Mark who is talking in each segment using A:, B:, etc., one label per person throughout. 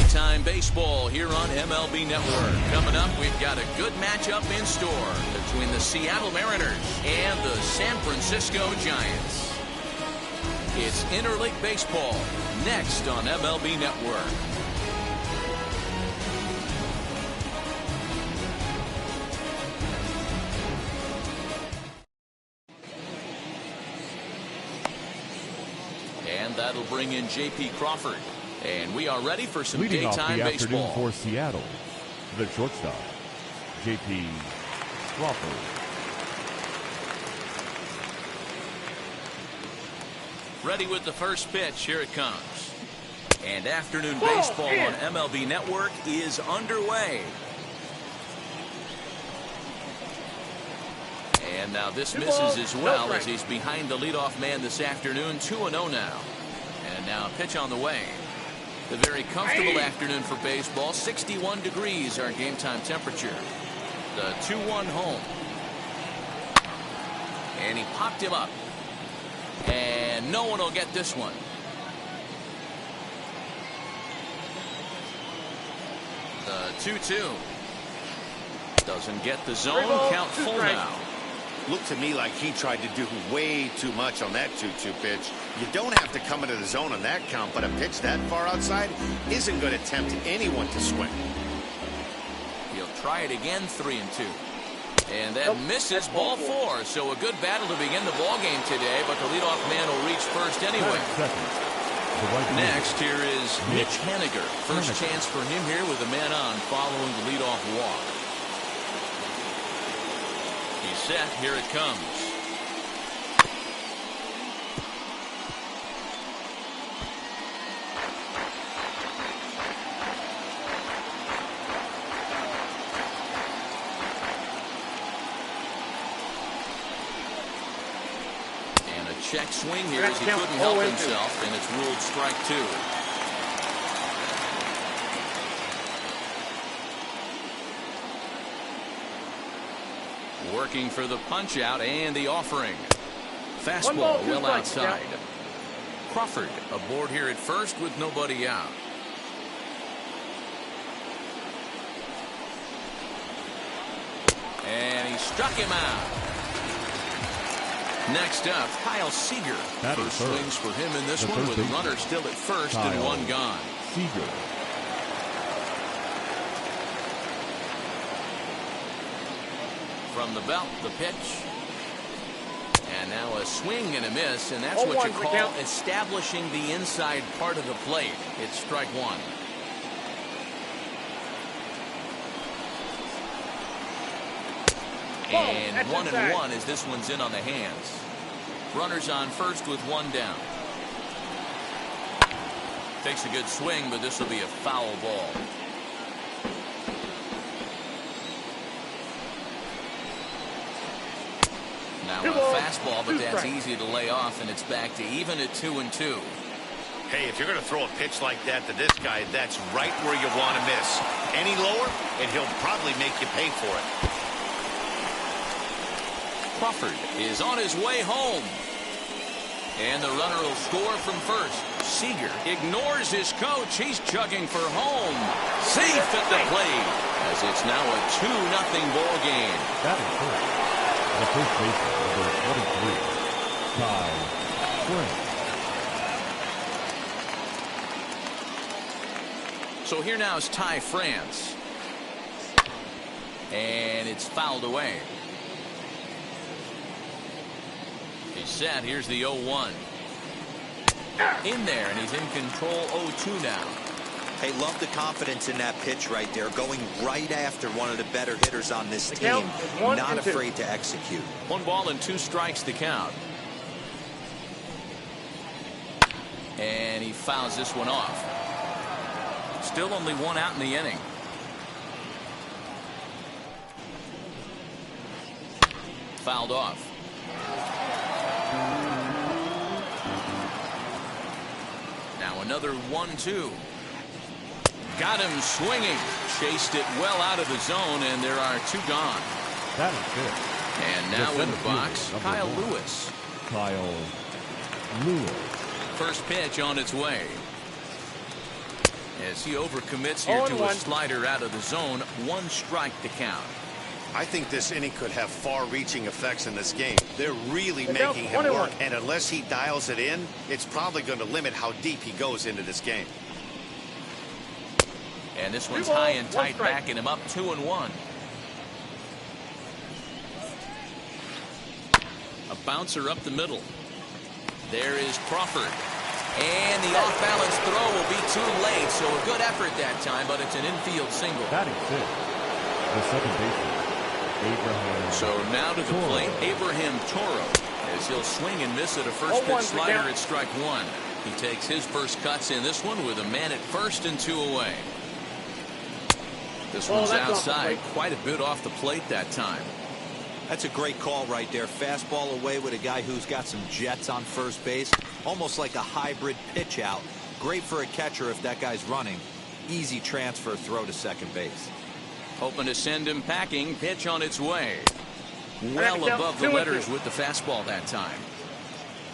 A: Daytime baseball here on MLB Network. Coming up, we've got a good matchup in store between the Seattle Mariners and the San Francisco Giants. It's Interleague Baseball next on MLB Network. And that'll bring in J.P. Crawford. And we are ready for some
B: Leading
A: daytime
B: off the
A: baseball.
B: afternoon for Seattle, the shortstop, J.P. Crawford.
A: Ready with the first pitch. Here it comes. And afternoon baseball on MLB Network is underway. And now this misses as well as he's behind the leadoff man this afternoon. 2-0 now. And now a pitch on the way. A very comfortable afternoon for baseball. 61 degrees our game time temperature. The 2-1 home. And he popped him up. And no one will get this one. The 2-2. Doesn't get the zone. Count full now.
C: Looked to me like he tried to do way too much on that 2-2 pitch. You don't have to come into the zone on that count, but a pitch that far outside isn't going to tempt anyone to swing.
A: He'll try it again, 3-2. And that misses, ball 4. So a good battle to begin the ball game today, but the leadoff man will reach first anyway. Next, here is Mitch Haniger. First chance for him here with a man on following the leadoff walk. He's set. Here it comes. And a check swing here as he couldn't help himself, and it's ruled strike 2. Working for the punch out and the offering. Fastball well outside. Crawford aboard here at first with nobody out. And he struck him out. Next up, Kyle Seager. First swings for him in this one with a runner still at first and one gone.
B: Seager.
A: From the belt, the pitch. And now a swing and a miss, and that's what you call establishing the inside part of the plate. It's strike 1. And 1-1 as this one's in on the hands. Runners on first with one down. Takes a good swing, but this will be a foul ball. Now a fastball, but that's easy to lay off, and it's back to even at 2-2.
C: Hey, if you're going to throw a pitch like that to this guy, that's right where you want to miss. Any lower, and he'll probably make you pay for it.
A: Crawford is on his way home. And the runner will score from first. Seager ignores his coach. He's chugging for home. Safe at the plate, as it's now a 2-0 ball game.
B: That is first. The first baseman, number 23, Ty France.
A: So here now is Ty France. And it's fouled away. He's set. Here's the 0-1. In there, and he's in control. 0-2 now.
D: Hey, love the confidence in that pitch right there, going right after one of the better hitters on this team, not afraid to execute.
A: 1 ball and 2 strikes to count. And he fouls this one off. Still only 1 out in the inning. Fouled off. Now another 1-2. Got him swinging. Chased it well out of the zone, and there are 2 gone.
B: That is good.
A: And now in the box, Kyle Lewis.
B: Kyle Lewis.
A: First pitch on its way. As he overcommits here to a slider out of the zone. 1 strike to count.
C: I think this inning could have far-reaching effects in this game. They're really making him work, and unless he dials it in, it's probably going to limit how deep he goes into this game.
A: And this one's high and tight, backing him up 2-1. A bouncer up the middle. There is Crawford. And the off-balance throw will be too late, so a good effort that time, but it's an infield single.
B: Batting 6, the second baseman, Abraham.
A: So now to the plate, Abraham Toro, as he'll swing and miss at a first pitch slider at strike 1. He takes his first cuts in this one with a man at first and 2 away. This one's outside, quite a bit off the plate that time.
D: That's a great call right there. Fastball away with a guy who's got some jets on first base. Almost like a hybrid pitch out. Great for a catcher if that guy's running. Easy transfer throw to second base.
A: Hoping to send him packing. Pitch on its way. Well above the letters with the fastball that time.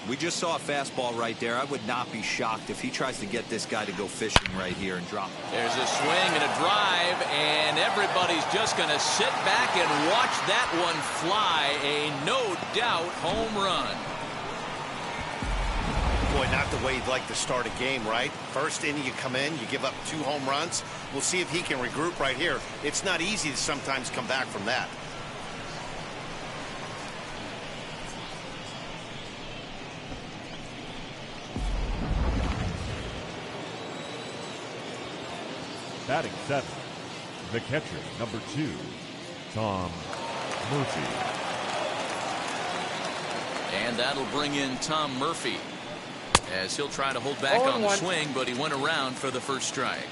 D: We just saw a fastball right there. I would not be shocked if he tries to get this guy to go fishing right here and drop it.
A: There's a swing and a drive, and everybody's just going to sit back and watch that one fly. A no-doubt home run.
C: Boy, not the way you'd like to start a game, right? First inning, you come in, you give up 2 home runs. We'll see if he can regroup right here. It's not easy to sometimes come back from that.
B: Batting 7, the catcher, number 2, Tom Murphy.
A: And that'll bring in Tom Murphy, as he'll try to hold back on the swing, but he went around for the first strike.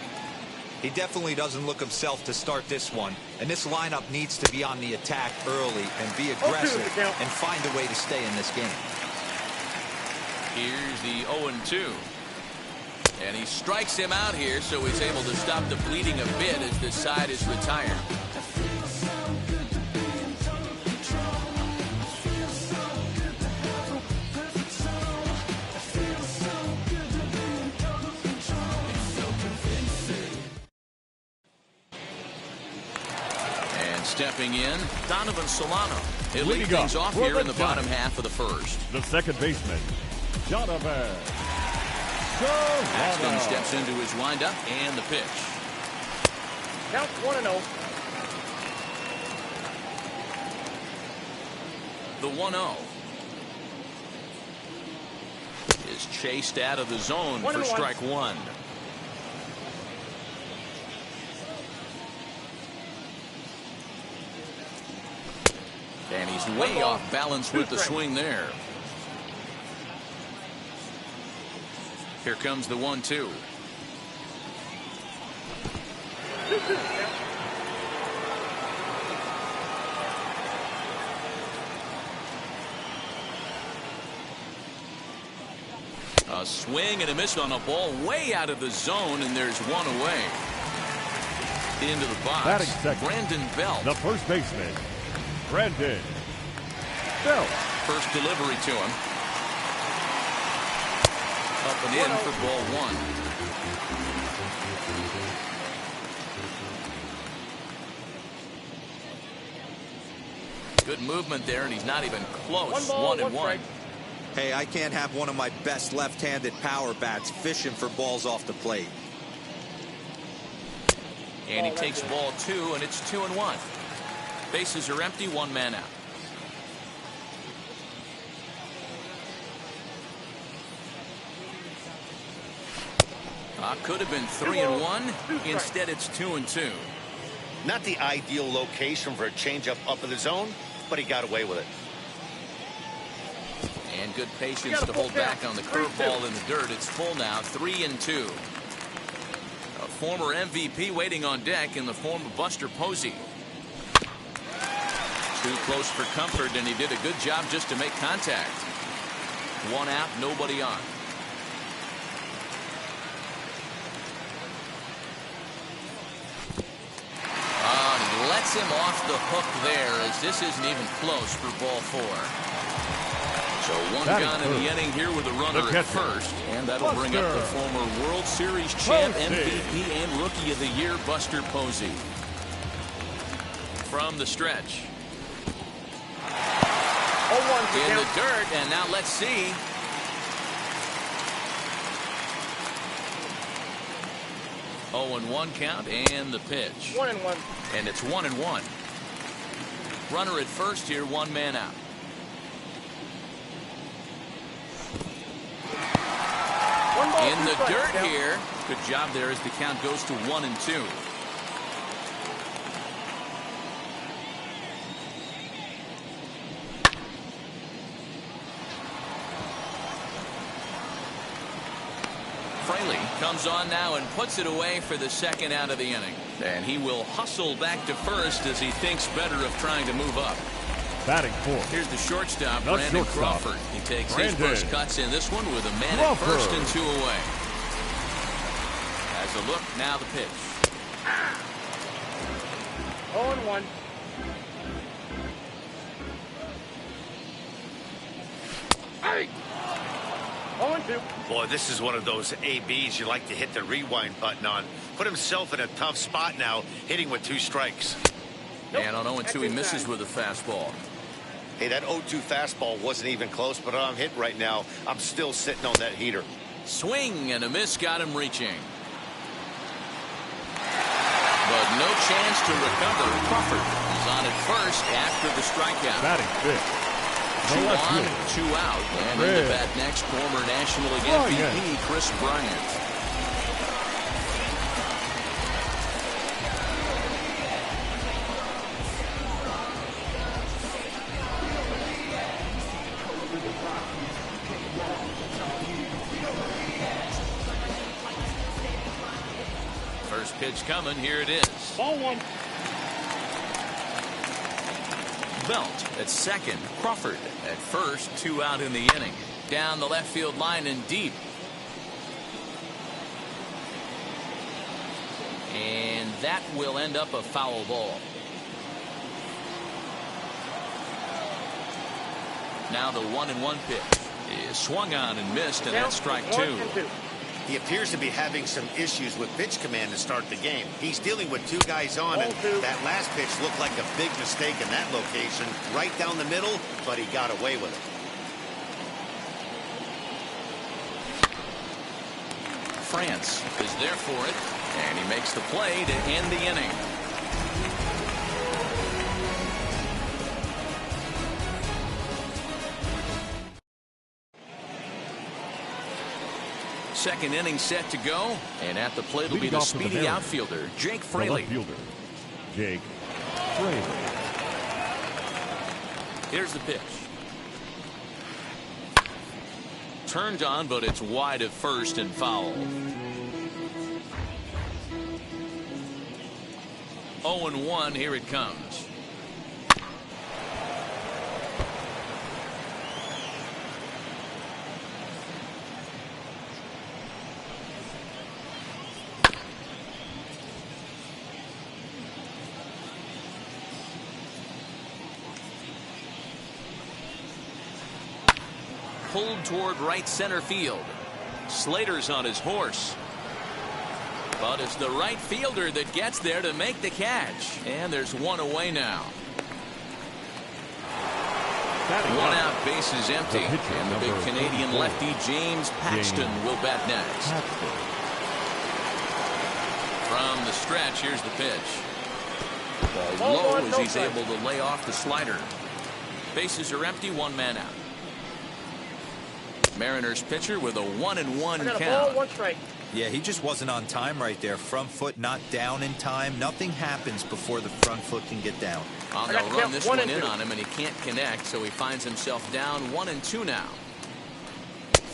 D: He definitely doesn't look himself to start this one, and this lineup needs to be on the attack early and be aggressive and find a way to stay in this game.
A: Here's the 0-2. And he strikes him out here, so he's able to stop the bleeding a bit as this side is retired. And stepping in, Donovan Solano. He'll lead things off here in the bottom half of the first.
B: The second baseman, Donovan.
A: Axton steps into his windup and the pitch.
E: Count 1-0.
A: The 1-0 is chased out of the zone for strike 1. And he's way off balance with the swing there. Here comes the 1-2. A swing and a miss on a ball way out of the zone, and there's one away. Into the box, Brandon Belt.
B: The first baseman, Brandon Belt.
A: First delivery to him. Up and in for ball 1. Good movement there, and he's not even close. 1-1.
D: Hey, I can't have one of my best left-handed power bats fishing for balls off the plate.
A: And he takes ball 2, and it's 2-1. Bases are empty, 1 man out. Could have been 3-1. Instead, it's 2-2.
C: Not the ideal location for a changeup up in the zone, but he got away with it.
A: And good patience to hold back on the curveball in the dirt. It's full now, 3-2. A former MVP waiting on deck in the form of Buster Posey. Too close for comfort, and he did a good job just to make contact. 1 out, nobody on. Lets him off the hook there, as this isn't even close for ball 4. So one
B: Batting
A: gone in the
B: first.
A: inning here with a runner
B: The
A: at
B: catcher.
A: first. And that'll bring up the former World Series champ, MVP, and Rookie of the Year, Buster Posey. From the stretch.
E: 0-1
A: In the dirt, and now let's see. Oh, and 1 count, and the pitch.
E: 1-1.
A: And it's 1-1. Runner at first here, 1 man out. In the dirt here. Good job there as the count goes to 1-2. Fraley comes on now and puts it away for the second out of the inning. And he will hustle back to first as he thinks better of trying to move up.
B: Batting fourth.
A: Here's the shortstop,
B: The
A: Brandon
B: shortstop.
A: Crawford. He takes
B: Brandon.
A: his first cuts in this one with a man
B: Crawford.
A: at first and 2 away. As a look, now the pitch.
E: 0-1. Hey! 0-2.
C: Boy, this is one of those ABs you like to hit the rewind button on. Put himself in a tough spot now, hitting with 2 strikes.
E: Nope.
A: And on 0-2, he misses with a fastball.
C: Hey, that 0-2 fastball wasn't even close, but I'm hit right now. I'm still sitting on that heater.
A: Swing and a miss got him reaching. But no chance to recover. Crawford is on at first after the strikeout.
B: Batting fifth.
A: 2
B: The left
A: on,
B: fielder.
A: 2 out. And
B: Red.
A: into bat next, former National League MVP, Chris Bryant. First pitch coming. Here it is.
E: Ball 1.
A: Belt at second. Crawford at first. 2 out in the inning. Down the left field line and deep. And that will end up a foul ball. Now the 1-1 pitch is swung on and missed, and that's strike 2.
E: 1-2.
C: He appears to be having some issues with pitch command to start the game. He's dealing with 2 guys on, and
E: 0-2.
C: that last pitch looked like a big mistake in that location, right down the middle, but he got away with it.
A: France is there for it, and he makes the play to end the inning. Second inning set to go, and at the plate will be
B: Leading
A: the
B: off for the
A: speedy
B: Mariners,
A: outfielder, Jake
B: The
A: Fraley.
B: left fielder. Jake Fraley.
A: Here's the pitch. Turned on, but it's wide at first and foul. 0-1, here it comes. Pulled toward right center field. Slater's on his horse. But it's the right fielder that gets there to make the catch. And there's 1 away now.
B: Batting
A: 1
B: up.
A: out, bases empty.
B: The pitcher,
A: And the big
B: number
A: Canadian
B: 44.
A: lefty James Paxton will bat next.
B: Paxton.
A: From the stretch, here's the pitch. Ball
E: Ball
A: low
E: 1,
A: as
E: no
A: he's
E: strike.
A: able to lay off the slider. Bases are empty, 1 man out. Mariners pitcher with a 1-1
E: I got a
A: count.
E: ball, 1 strike.
D: Yeah, he just wasn't on time right there. Front foot not down in time. Nothing happens before the front foot can get down.
A: On
E: I
A: the
E: got to
A: run,
E: count
A: this
E: 1
A: one
E: and
A: in
E: 2.
A: on him, and he can't connect, so he finds himself down 1-2 now.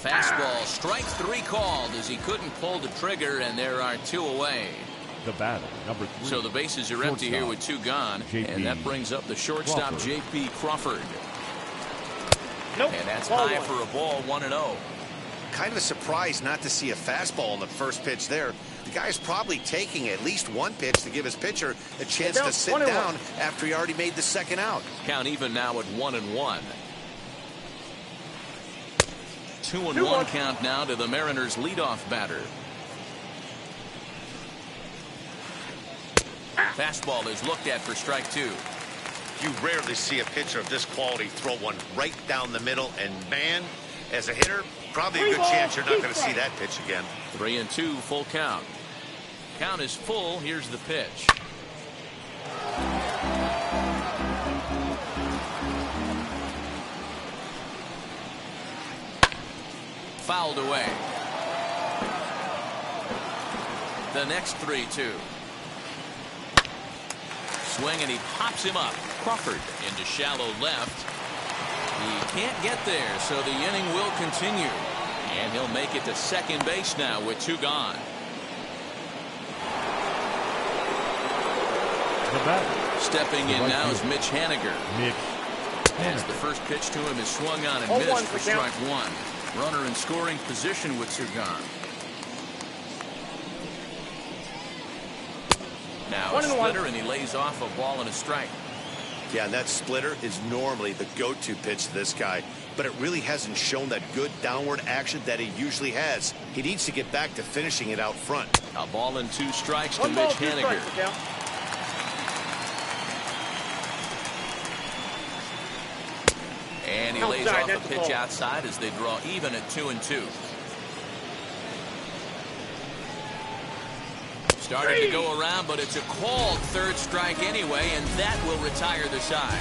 A: Fastball, strike 3 called as he couldn't pull the trigger, and there are 2 away.
B: The batter, number 3.
A: So the bases are empty here with 2 gone,
B: J.P.
A: and that brings up the shortstop,
B: Crawford.
A: J.P. Crawford.
E: Nope.
A: And that's
E: Ball
A: high
E: 1.
A: for a ball, 1-0.
C: Kind of a surprise not to see a fastball in the first pitch there. The guy's probably taking at least 1 pitch to give his pitcher a chance
E: Down
C: to sit
E: 21.
C: down after he already made the second out.
A: Count even now at 1-1. 2-1 count now to the Mariners' leadoff batter. Fastball is looked at for strike 2.
C: You rarely see a pitcher of this quality throw one right down the middle, and man, as a hitter, probably a good chance you're not going to see that pitch again.
A: 3-2, full count. Count is full. Here's the pitch. Fouled away. The next 3-2. Swing, and he pops him up. Crawford into shallow left. He can't get there, so the inning will continue. And he'll make it to second base now with 2 gone.
B: The batter.
A: Stepping in
B: right
A: now is
B: fielder.
A: Mitch Haniger. As the first pitch to him is swung on and missed for strike 1. Runner in scoring position with 2 gone. Now a splitter, and he lays off a ball and a strike.
C: Yeah, and that splitter is normally the go-to pitch to this guy, but it really hasn't shown that good downward action that he usually has. He needs to get back to finishing it out front.
A: A ball and 2 strikes to Mitch Haniger. And he lays off a pitch outside as they draw even at 2-2. Started to go around, but it's a called third strike anyway, and that will retire the side.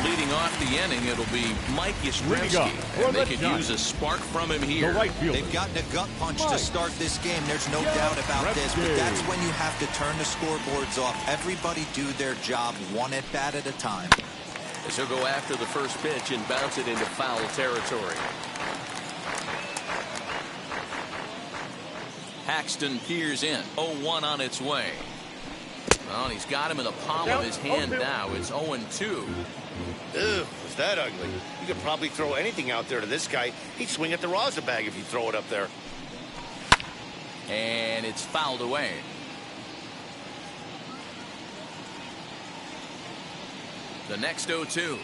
A: Leading off the inning, it'll be Mike Yastrzemski, and they could use a spark from him here.
D: They've gotten a gut punch to start this game. There's no doubt about this, but that's when you have to turn the scoreboards off. Everybody do their job one at bat at a time.
A: As he'll go after the first pitch and bounce it into foul territory. Paxton peers in. 0-1 on its way. Well, he's got him in the palm of his hand now. It's 0-2.
C: Ew, was that ugly? You could probably throw anything out there to this guy. He'd swing at the rosin bag if you throw it up there.
A: And it's fouled away. The next 0-2.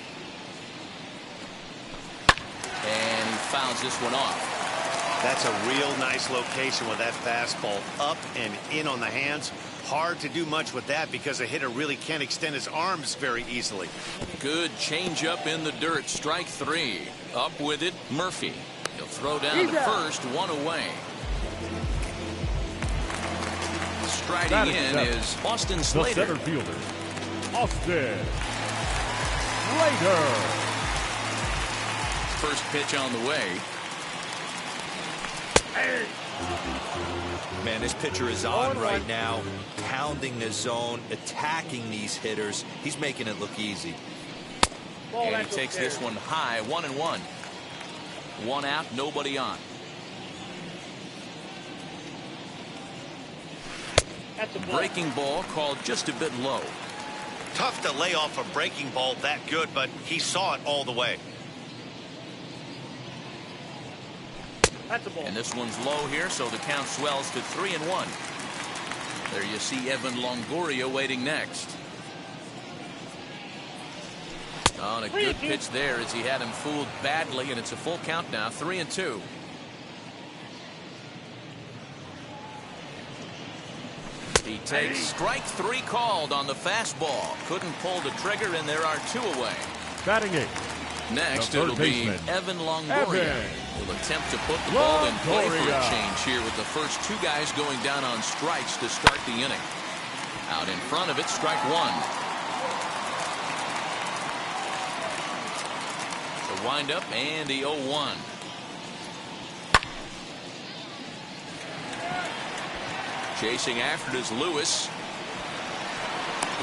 A: And he fouls this one off.
C: That's a real nice location with that fastball up and in on the hands. Hard to do much with that because a hitter really can't extend his arms very easily.
A: Good changeup in the dirt. Strike 3. Up with it, Murphy. He'll throw down to first, 1 away. Striding in is Austin Slater.
B: The center fielder, Austin Slater.
A: First pitch on the way.
D: Man, this pitcher is on right now, pounding the zone, attacking these hitters. He's making it look easy.
A: And he takes this one high, 1-1. 1 out, nobody on. Breaking ball called just a bit low.
C: Tough to lay off a breaking ball that good, but he saw it all the way.
A: And this one's low here, so the count swells to 3-1. There you see Evan Longoria waiting next. On a good pitch there as he had him fooled badly, and it's a full count now, 3-2. He takes strike 3 called on the fastball. Couldn't pull the trigger, and there are 2 away.
B: Batting 8.
A: Next, it'll be Evan Longoria. He'll attempt to put the ball in play for a change here with the first 2 guys going down on strikes to start the inning. Out in front of it, strike 1. The windup and the 0-1. Chasing after it is Lewis.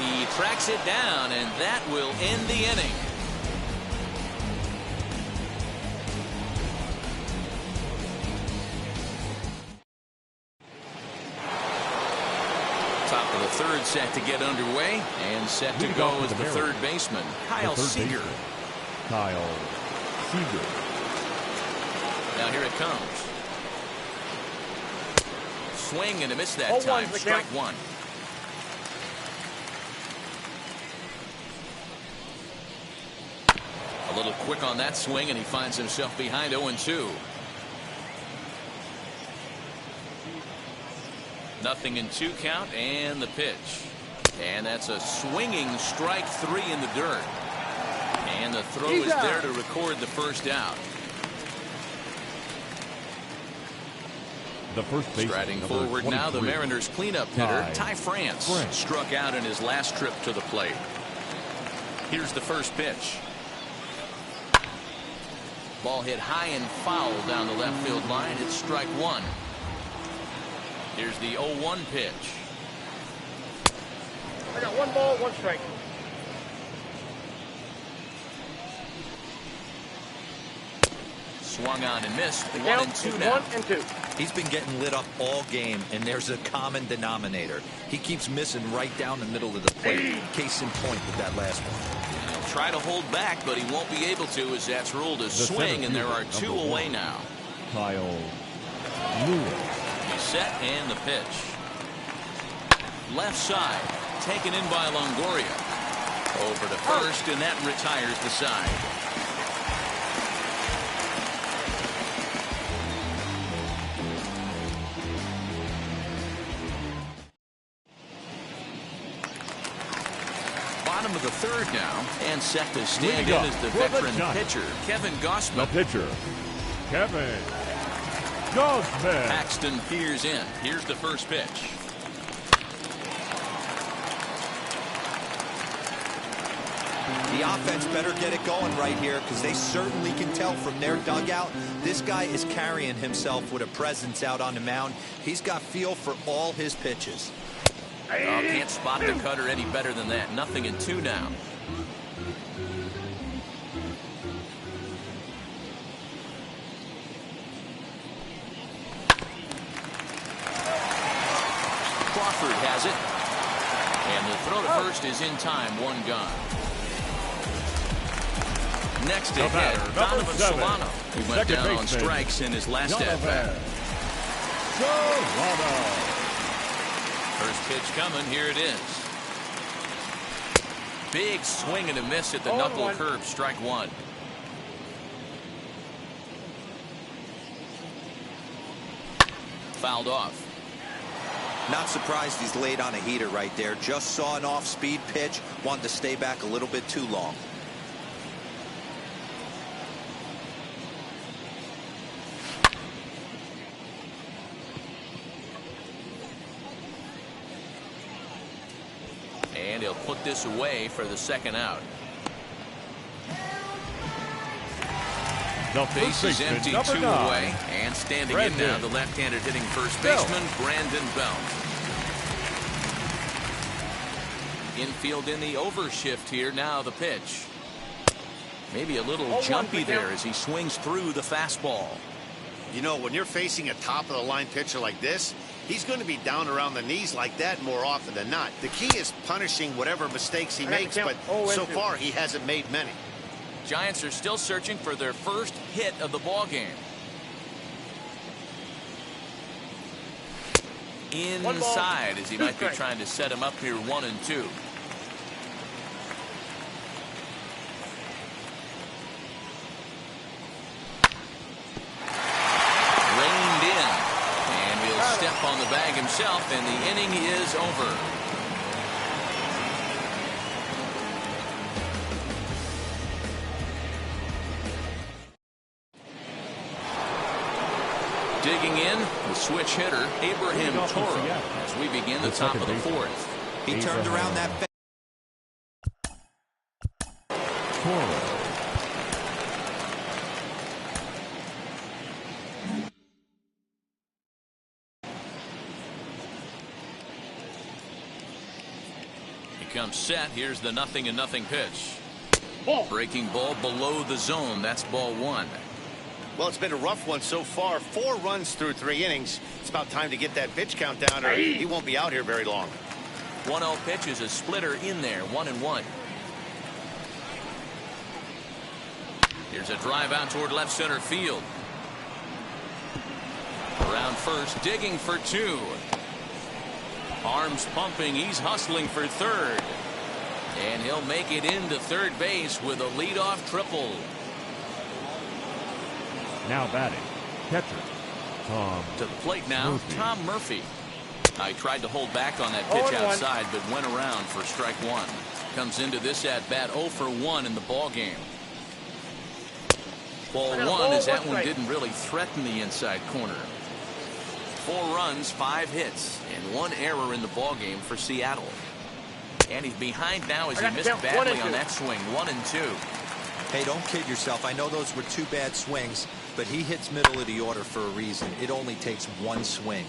A: He tracks it down, and that will end the inning. Top of the third set to get underway, and set to go is the third baseman, Kyle Seager.
B: Kyle Seager.
A: Now here it comes. Swing and a miss that time. Strike 1. A little quick on that swing, and he finds himself behind 0-2. 0-2 count, and the pitch. And that's a swinging strike 3 in the dirt. And the throw is there to record the first out.
B: The first baseman,
A: striding forward now, the Mariners cleanup hitter, Ty France, struck out in his last trip to the plate. Here's the first pitch. Ball hit high and foul down the left field line. It's strike 1. Here's the 0-1 pitch.
E: I got 1 ball, 1 strike.
A: Swung on and missed. 1-2 now.
E: 1-2.
D: He's been getting lit up all game, and there's a common denominator. He keeps missing right down the middle of the plate. Case in point with that last one.
A: He'll try to hold back, but he won't be able to, as that's ruled a swing, and there are 2 away now.
B: Kyle Lewis.
A: He's set, and the pitch. Left side, taken in by Longoria. Over to first, and that retires the side. Bottom of the third now, and set to stand in as the veteran pitcher, Kevin Gausman.
B: The pitcher, Kevin Gausman.
A: Paxton peers in. Here's the first pitch.
D: The offense better get it going right here, because they certainly can tell from their dugout this guy is carrying himself with a presence out on the mound. He's got feel for all his pitches.
A: Oh, can't spot the cutter any better than that. 0-2 now. Crawford has it. And the throw to first is in time. 1 gone. Next to hit, Donovan Solano, who went down on strikes in his last at-bat.
B: Solano.
A: First pitch coming. Here it is. Big swing and a miss at the knuckle curve. Strike 1. Fouled off.
D: Not surprised he's laid on a heater right there. Just saw an off-speed pitch. Wanted to stay back a little bit too long.
A: And he'll put this away for the second out.
B: The
A: base is empty, 2 away. And standing in now, the left-handed hitting first baseman, Brandon Belt. Infield in the overshift here. Now the pitch. Maybe a little jumpy there as he swings through the fastball.
C: You know, when you're facing a top-of-the-line pitcher like this, he's going to be down around the knees like that more often than not. The key is punishing whatever mistakes he makes, but so far he hasn't made many.
A: Giants are still searching for their first hit of the ball game. Inside, as he might be trying to set him up here. 1-2. Reined in, and he'll step on the bag himself, and the inning is over. Digging in, the switch hitter, Abraham Toro, as we begin the top of the 4th.
D: He turned around that
B: Toro.
A: He comes set. Here's the 0-0 pitch. Breaking ball below the zone. That's ball 1.
C: Well, it's been a rough one so far. 4 runs through 3 innings. It's about time to get that pitch count down, or he won't be out here very long.
A: 1-0 pitch is a splitter in there. 1-1. Here's a drive out toward left center field. Around first, digging for 2. Arms pumping. He's hustling for third. And he'll make it into third base with a leadoff triple.
B: Now batting, catcher, Tom.
A: To the plate now,
B: Murphy.
A: Tom Murphy. I tried to hold back on that pitch outside, but went around for strike one. Comes into this at bat 0 for 1 in the ball game. Ball one, as that one didn't really threaten the inside corner. 4 runs, 5 hits, and 1 error in the ball game for Seattle. And he's behind now as he missed badly on that swing. 1 and 2.
D: Hey, don't kid yourself. I know those were 2 bad swings, but he hits middle of the order for a reason. It only takes 1 swing.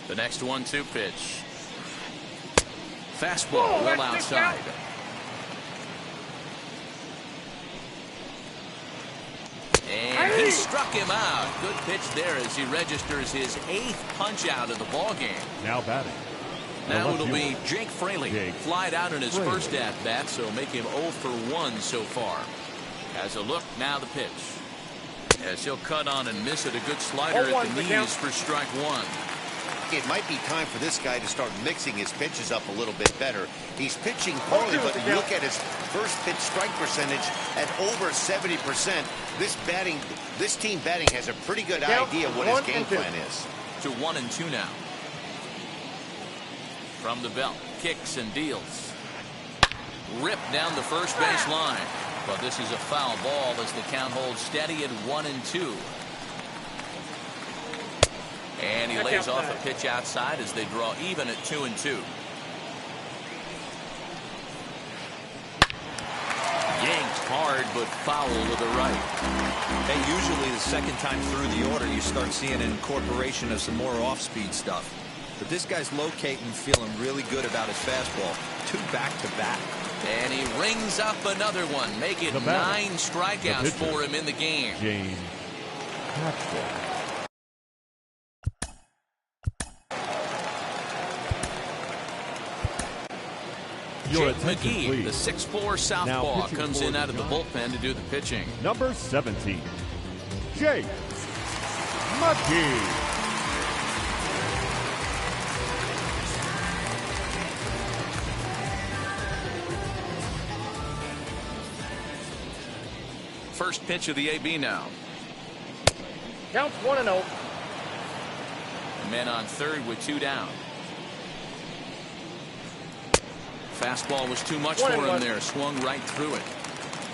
A: The next 1-2 pitch. Fastball well outside. And he struck him out. Good pitch there as he registers his 8th punch out of the ball game.
B: Now batting.
A: Now it'll be Jake Fraley. Flied out in his first at bat, so make him 0 for 1 so far. As a look, now the pitch. As he'll cut on and miss it, a good slider at the knees for strike 1.
C: It might be time for this guy to start mixing his pitches up a little bit better. He's pitching poorly, but look at his first pitch strike percentage at over 70%. This team batting has a pretty good idea what his game plan is.
A: To 1 and 2 now. From the belt, kicks and deals. Ripped down the first base line. But this is a foul ball as the count holds steady at 1 and 2. And he lays off a pitch outside as they draw even at 2 and 2. Yanked hard, but foul to the right.
D: Hey, usually the second time through the order, you start seeing an incorporation of some more off-speed stuff. But this guy's locating, feeling really good about his fastball. 2 back-to-back.
A: And he rings up another one, make it 9 strikeouts for him in the game.
B: James Hatchback.
A: Jake McGee, the 6'4" southpaw, comes in out of the bullpen to do the pitching.
B: Number 17, Jake McGee.
A: First pitch of the AB now.
E: Counts 1 and 0.
A: Men on third with 2 down. Fastball was too much for him there. Swung right through it.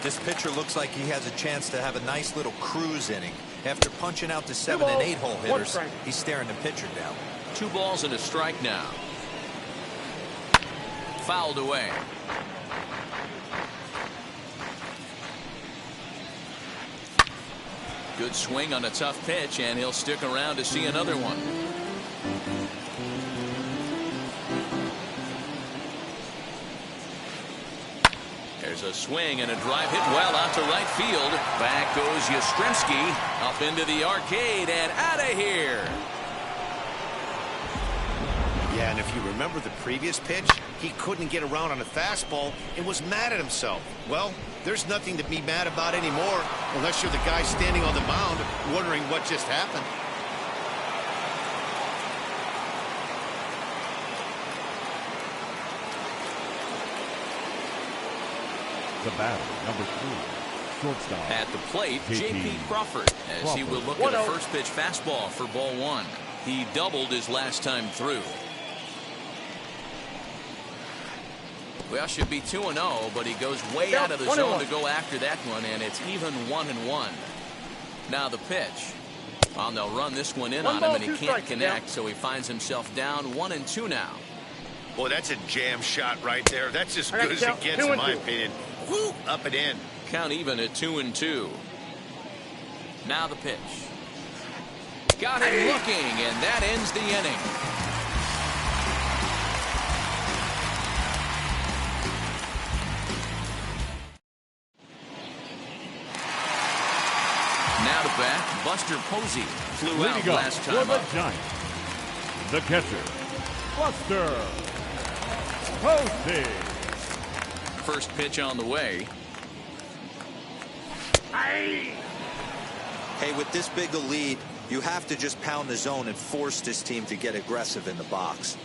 D: This pitcher looks like he has a chance to have a nice little cruise inning. After punching out the 7 and 8 hole hitters, he's staring the pitcher down.
A: 2 balls and a strike now. Fouled away. Good swing on a tough pitch, and he'll stick around to see another one. There's a swing and a drive hit well out to right field. Back goes Yastrzemski up into the arcade and out of here.
C: Yeah, and if you remember the previous pitch, he couldn't get around on a fastball and was mad at himself. Well, there's nothing to be mad about anymore unless you're the guy standing on the mound wondering what just happened.
B: The batter, number 3, shortstop.
A: At the plate, J.P. Crawford, as he will look at a first pitch fastball for ball 1. He doubled his last time through. Well, should be 2-0, but he goes way out of the zone to go after that one, and it's even 1-1. Now the pitch. Well, they'll run this one in on him, and he can't connect, so he finds himself down 1-2 now.
C: Boy, that's a jam shot right there. That's as good as it gets, in my opinion. Woo, up and in.
A: Count even at 2-2. Now the pitch. Got him looking, and that ends the inning. Now to bat, Buster Posey flew out last time up.
B: The catcher, Buster Posey.
A: First pitch on the way.
D: Hey, with this big a lead, you have to just pound the zone and force this team to get aggressive in the box.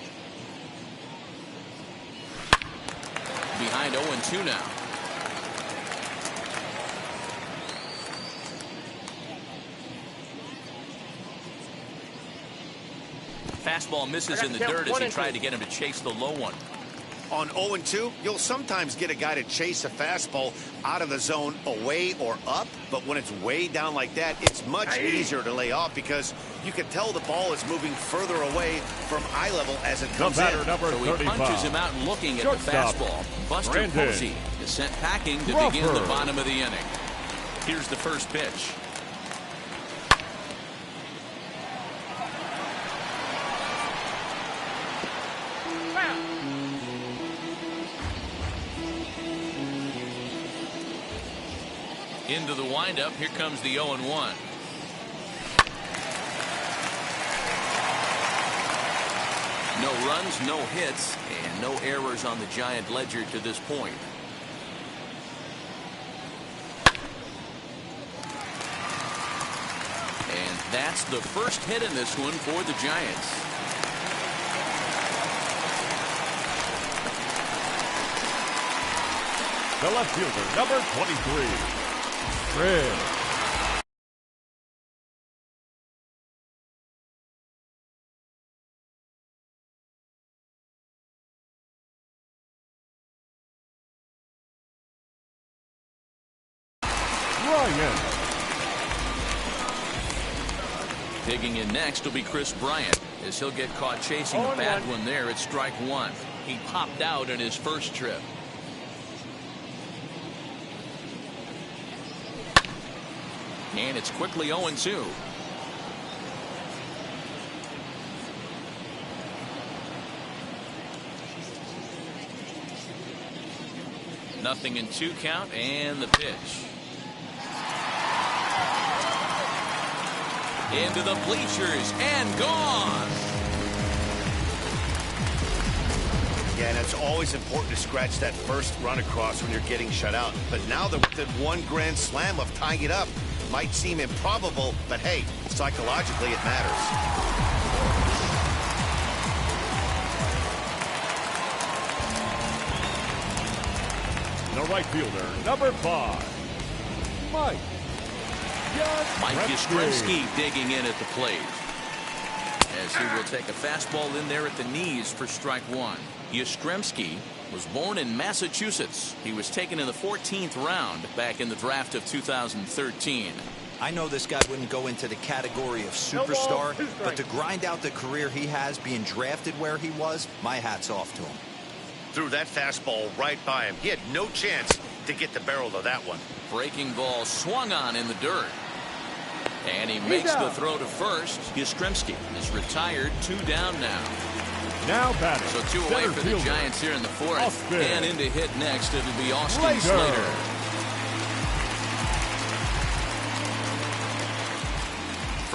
A: behind 0-2 now. Fastball misses in the dirt as he tried to get him to chase the low one.
C: On 0-2, you'll sometimes get a guy to chase a fastball out of the zone away or up, but when it's way down like that, it's much easier to lay off because you can tell the ball is moving further away from eye level as it comes in.
B: Number
A: so he punches him out looking at the fastball. Buster Posey is sent packing to begin the bottom of the inning. Here's the first pitch. Into the windup. Here comes the 0-1. No runs, no hits, and no errors on the Giant ledger to this point. And that's the first hit in this one for the Giants.
B: The left fielder, number 23. Red. Bryant.
A: Digging in next will be Chris Bryant as he'll get caught chasing a bad one there at strike one. He popped out in his first trip. And it's quickly 0-2. Nothing in 2 count and the pitch. Into the bleachers and gone.
C: Yeah, and it's always important to scratch that first run across when you're getting shut out. But now they're within 1 grand slam of tying it up. Might seem improbable, but hey, psychologically it matters.
B: The right fielder, number 5. Mike
A: Yastrzemski digging in at the plate. As he will take a fastball in there at the knees for strike one. Yastrzemski was born in Massachusetts. He was taken in the 14th round back in the draft of 2013.
D: I know this guy wouldn't go into the category of superstar, but to grind out the career he has being drafted where he was, my hat's off to him.
C: Threw that fastball right by him. He had no chance to get the barrel of that one.
A: Breaking ball swung on in the dirt. And he makes the throw to first. Yastrzemski is retired. 2 down now.
B: Now batting.
A: So 2 away for the Giants here in the 4th. And in to hit next, it'll be Austin Slater.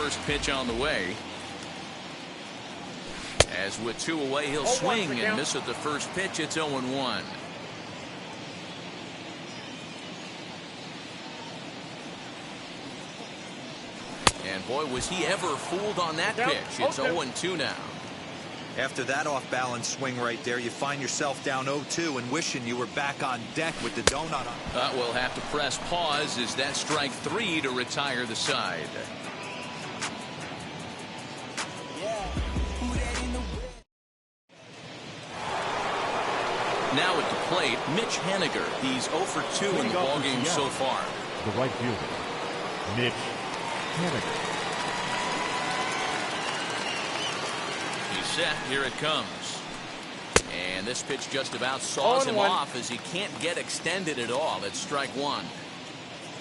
A: First pitch on the way. As with 2 away, he'll swing and miss at the first pitch. It's 0-1. And boy, was he ever fooled on that pitch. It's 0-2 now.
D: After that off-balance swing right there, you find yourself down 0-2 and wishing you were back on deck with the donut on.
A: We'll have to press pause as that strike 3 to retire the side. Now at the plate, Mitch Haniger. He's 0 for 2 in the ballgame so far.
B: The right fielder, Mitch Haniger.
A: He's set. Here it comes. And this pitch just about saws him off as he can't get extended at all. It's strike 1.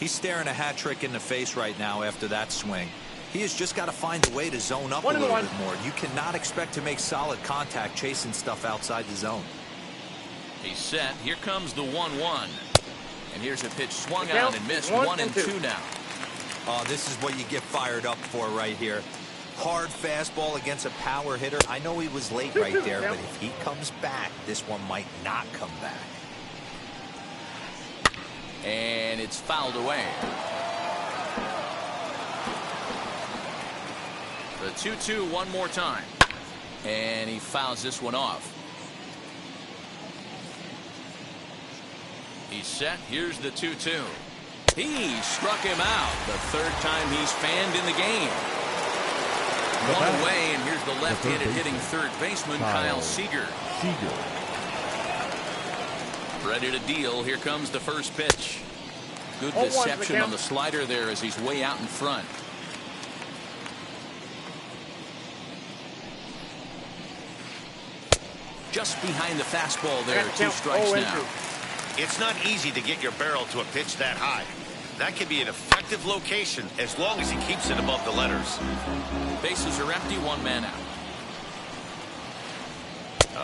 D: He's staring a hat trick in the face right now after that swing. He has just got to find a way to zone up a little bit more. You cannot expect to make solid contact chasing stuff outside the zone.
A: He's set. Here comes the 1-1. And here's a pitch swung on and missed. 1-2 now.
D: Oh, this is what you get fired up for right here. Hard fastball against a power hitter. I know he was late right there, but if he comes back, this one might not come back.
A: And it's fouled away. The 2-2 one more time. And he fouls this one off. He's set. Here's the 2-2. He struck him out. The third time he's fanned in the game. One away, and here's the left-handed hitting third baseman, Kyle Seager. Ready to deal. Here comes the first pitch. Good deception on the slider there as he's way out in front. Just behind the fastball there. 2 strikes now.
C: It's not easy to get your barrel to a pitch that high. That could be an effective location as long as he keeps it above the letters.
A: Bases are empty, 1 man out.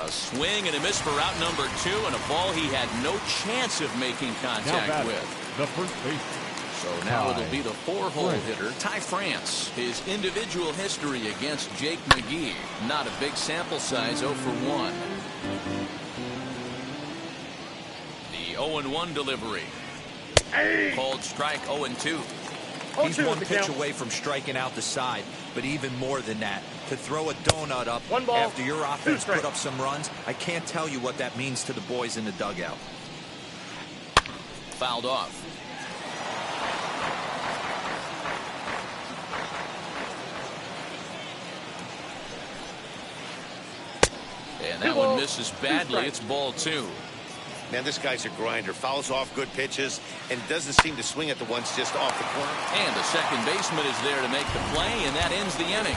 A: A swing and a miss for out number 2, and a ball he had no chance of making contact with.
B: The first baseman.
A: So now it'll be the 4-hole hitter, Ty France. His individual history against Jake McGee. Not a big sample size, 0 for 1. The 0-1 delivery. Called strike, 0-2.
D: He's 1 pitch away from striking out the side, but even more than that, to throw a donut up after your offense put up some runs, I can't tell you what that means to the boys in the dugout.
A: Fouled off. And that one misses badly. It's ball 2.
C: Man, this guy's a grinder. Fouls off good pitches and doesn't seem to swing at the ones just off the corner.
A: And the second baseman is there to make the play, and that ends the inning.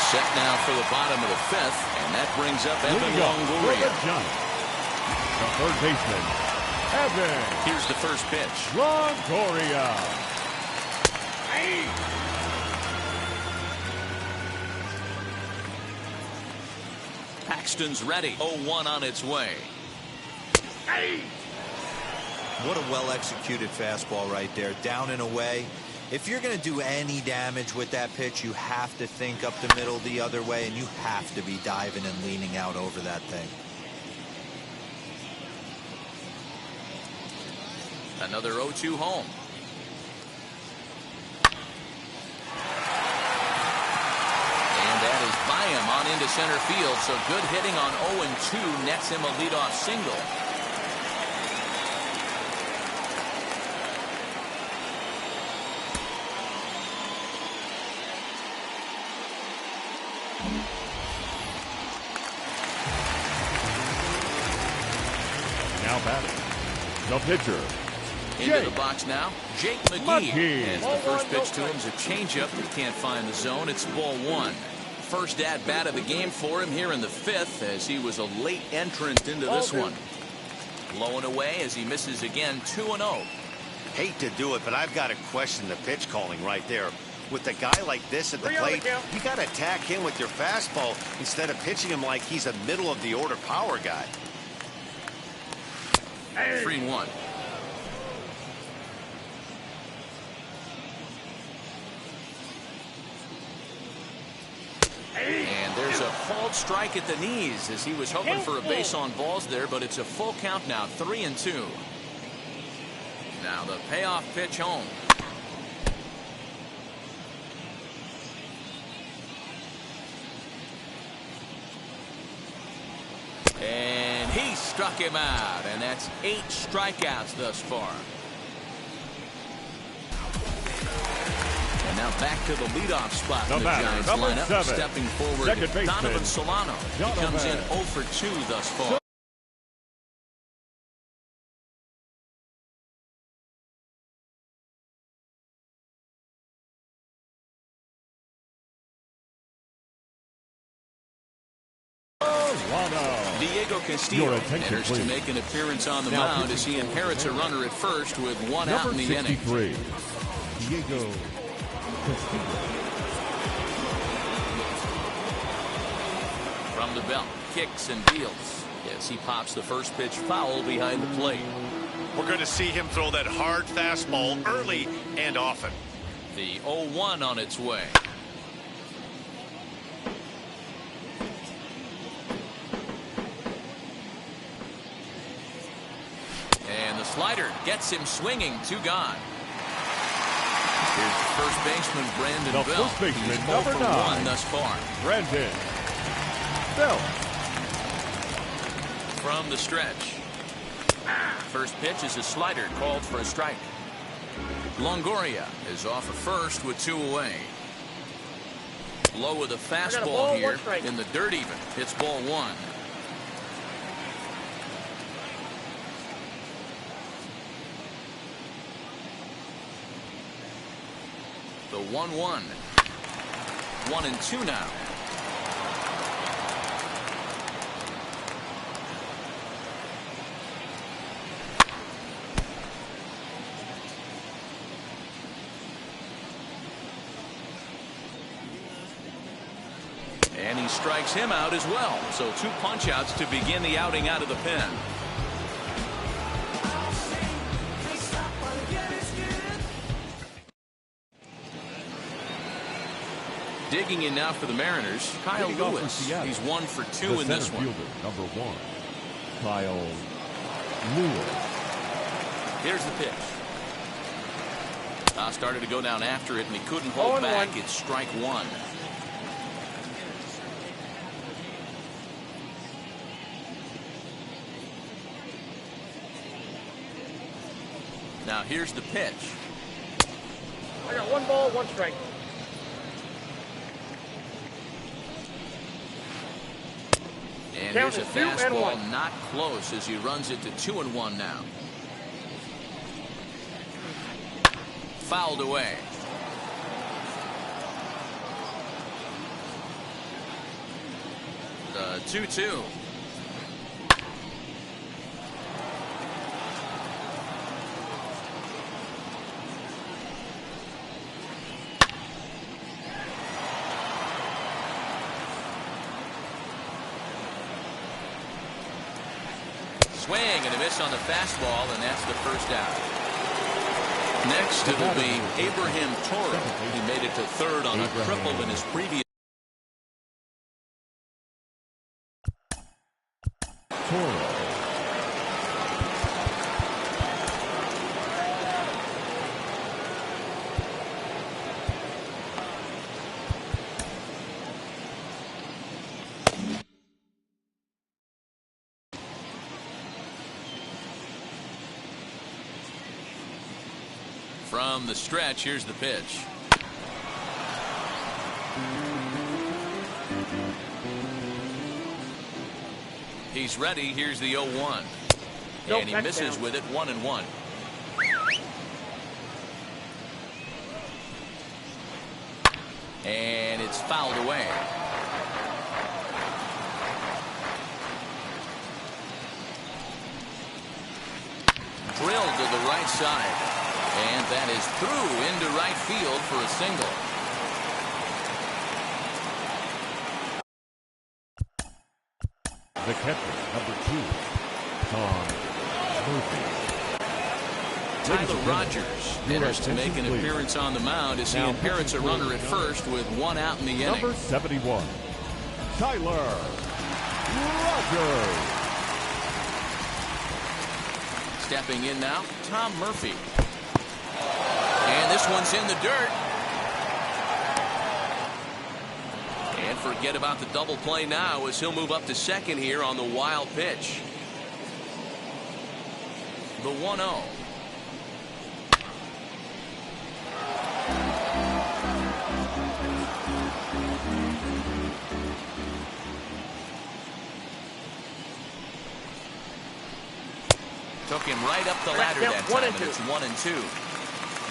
A: Set now for the bottom of the 5th, and that brings up Evan Longoria.
B: The third baseman, Evan.
A: Here's the first pitch.
B: Longoria.
A: Paxton's ready. 0-1 on its way.
D: What a well-executed fastball right there. Down and away. If you're going to do any damage with that pitch, you have to think up the middle the other way, and you have to be diving and leaning out over that thing.
A: Another 0-2 home. And that is by him on into center field. So good hitting on 0-2 nets him a leadoff single.
B: Now batting, the pitcher.
A: Into the box now, Jake McGee. As the first pitch to him is a changeup. He can't find the zone. It's ball 1. First at bat of the game for him here in the 5th, as he was a late entrant into this one. Low and away as he misses again. 2-0.
C: Hate to do it, but I've got to question the pitch calling right there. With a guy like this at the plate, you got to attack him with your fastball instead of pitching him like he's a middle of the order power guy.
A: 3-1. And there's a called strike at the knees as he was hoping for a base on balls there, but it's a full count now, 3-2. Now the payoff pitch home. And he struck him out, and that's 8 strikeouts thus far. And now back to the leadoff spot in the Giants lineup.
B: 7.
A: Stepping forward, Donovan Solano. He comes in 0 for 2 thus far. Diego Castillo enters to make an appearance on the mound as he inherits a runner at first with 1 out in the inning.
B: Diego Castillo.
A: From the belt, kicks and deals as he pops the first pitch foul behind the plate.
C: We're going to see him throw that hard fastball early and often.
A: The 0-1 on its way. And the slider gets him swinging. 2 gone. Here's the first baseman, Brandon
B: The
A: Bell.
B: first baseman,
A: He's 0
B: number
A: for
B: 9.
A: 1 thus far.
B: Brandon Bell.
A: From the stretch. First pitch is a slider called for a strike. Longoria is off at first with 2 away. Low with a fastball here in the dirt even. It's ball 1. The 1-1. 1-2 now. And he strikes him out as well. So 2 punch outs to begin the outing out of the pen. Digging in now for the Mariners, Kyle Lewis. He's 1 for 2 in this one.
B: Fielder, number 1, Kyle Lewis.
A: Here's the pitch. Started to go down after it, and he couldn't hold back. It's strike 1. Now here's the pitch.
E: I got 1 ball, 1 strike.
A: And here's a fastball not close as he runs it to 2-1 now. Fouled away. The 2-2. Swing and a miss on the fastball, and that's the first out. Next, it'll be Abraham Toro. He made it to third on a triple in his previous.
B: Toro.
A: From the stretch, here's the pitch. He's ready. Here's the 0-1. And he misses with it, 1-1. And it's fouled away. Drilled to the right side. And that is through into right field for a single.
B: The catcher, number 2, Tom Murphy.
A: Tyler Rogers enters to make an appearance on the mound as he inherits a runner at first with 1 out in the inning.
B: Number 71, Tyler Rogers.
A: Stepping in now, Tom Murphy. And this one's in the dirt. And forget about the double play now as he'll move up to second here on the wild pitch. The 1-0. Took him right up the ladder that time, and it's 1-2.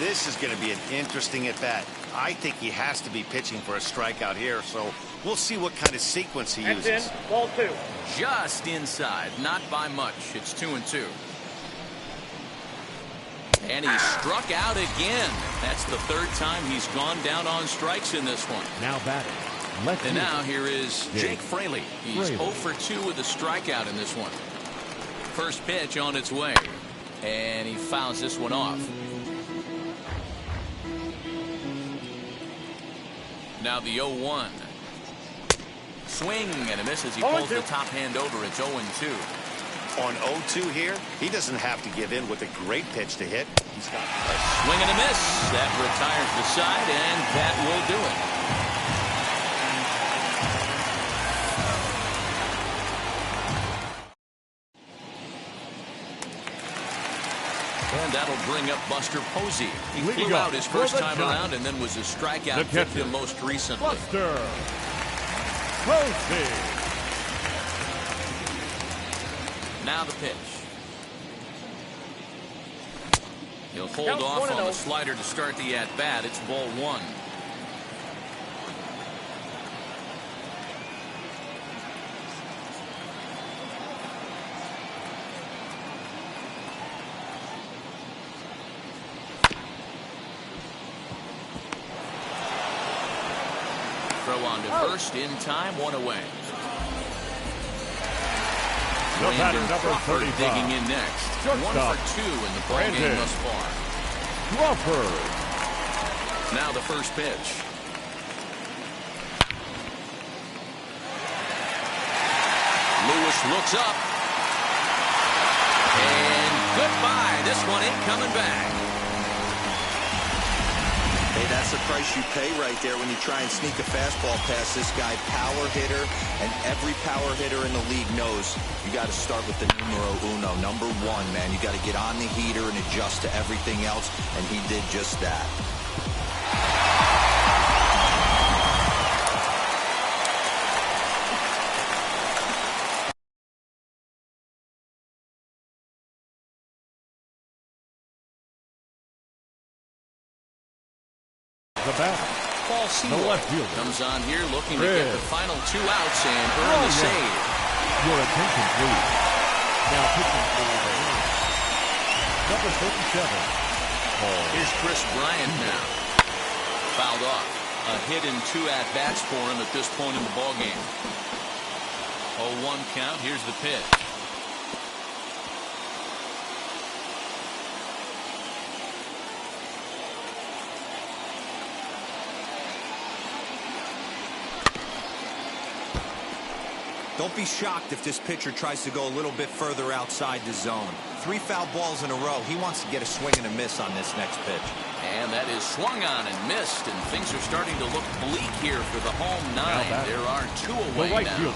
C: This is going to be an interesting at-bat. I think he has to be pitching for a strikeout here, so we'll see what kind of sequence he uses.
E: That's in, ball 2.
A: Just inside, not by much. It's 2-2. And he struck out again. That's the 3rd time he's gone down on strikes in this one.
B: Now batting.
A: And now here is Jake Fraley. He's 0 for 2 with a strikeout in this one. First pitch on its way. And he fouls this one off. Now the 0-1. Swing and a miss as he pulls the top hand over. It's 0-2.
C: On 0-2 here, he doesn't have to give in with a great pitch to hit. He's got
A: a swing and a miss. That retires the side, and that will do it. And that'll bring up Buster Posey. He flew out his first time around and then was a strikeout victim most recently.
B: Buster Posey.
A: Now the pitch. He'll hold off on the slider to start the at-bat. It's ball one. Throw on to first in time, one away.
B: Brandon Crawford
A: digging in next. 1 for 2 in the ball game thus far.
B: Crawford.
A: Now the first pitch. Lewis looks up. And goodbye. This one ain't coming back.
D: Hey, that's the price you pay right there when you try and sneak a fastball past this guy. Power hitter, and every power hitter in the league knows you got to start with the numero uno, number one, man. You got to get on the heater and adjust to everything else, and he did just that.
B: The bat.
A: Paul Sewell comes on here looking to get the final 2 outs and earn the save.
B: Your attention, please. Now pitching for the number 57.
A: Here's Chris Bryant now. Fouled off. A hit and 2 at-bats for him at this point in the ballgame. 0-1 count. Here's the pitch.
D: Don't be shocked if this pitcher tries to go a little bit further outside the zone. 3 foul balls in a row. He wants to get a swing and a miss on this next pitch.
A: And that is swung on and missed, and things are starting to look bleak here for the home 9. There are 2 away now.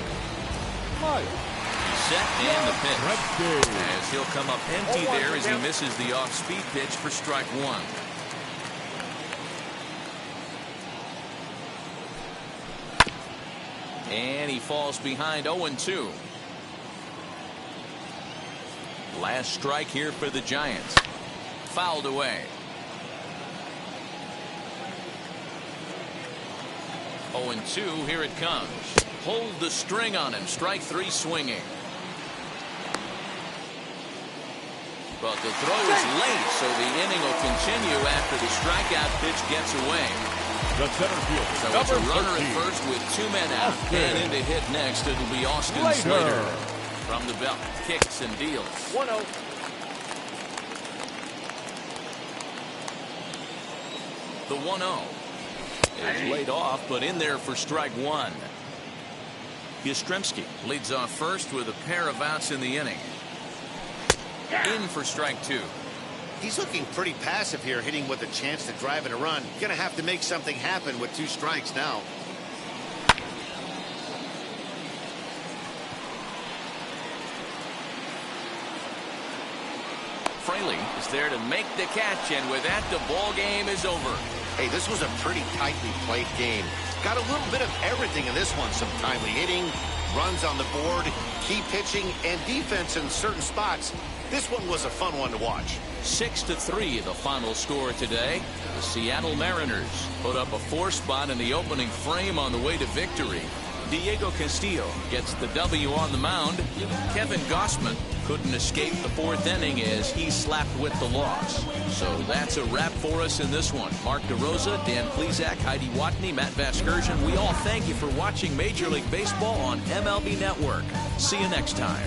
A: Set and the pitch. As he'll come up empty there as he misses the off-speed pitch for strike 1. And he falls behind 0-2. Last strike here for the Giants. Fouled away. 0-2. Here it comes. Hold the string on him. Strike 3 swinging. But the throw is late, so the inning will continue after the strikeout pitch gets away.
B: The center fielder.
A: So it's a runner at first with 2 men out. And in to hit next, it'll be Austin Slater. From the belt, kicks and deals.
E: 1-0.
A: The 1-0 is laid off, but in there for strike 1. Yastrzemski leads off first with a pair of outs in the inning. In for strike 2.
C: He's looking pretty passive here, hitting with a chance to drive in a run. Gonna have to make something happen with 2 strikes now.
A: Fraley is there to make the catch, and with that, the ball game is over.
C: Hey, this was a pretty tightly played game. Got a little bit of everything in this one. Some timely hitting, runs on the board, key pitching, and defense in certain spots. This one was a fun one to watch.
A: 6-3 the final score today. The Seattle Mariners put up a 4 spot in the opening frame on the way to victory. Diego Castillo gets the W on the mound. Kevin Gossman couldn't escape the 4th inning as he slapped with the loss. So that's a wrap for us in this one. Mark DeRosa, Dan Plesac, Heidi Watney, Matt Vasgersian. We all thank you for watching Major League Baseball on MLB Network. See you next time.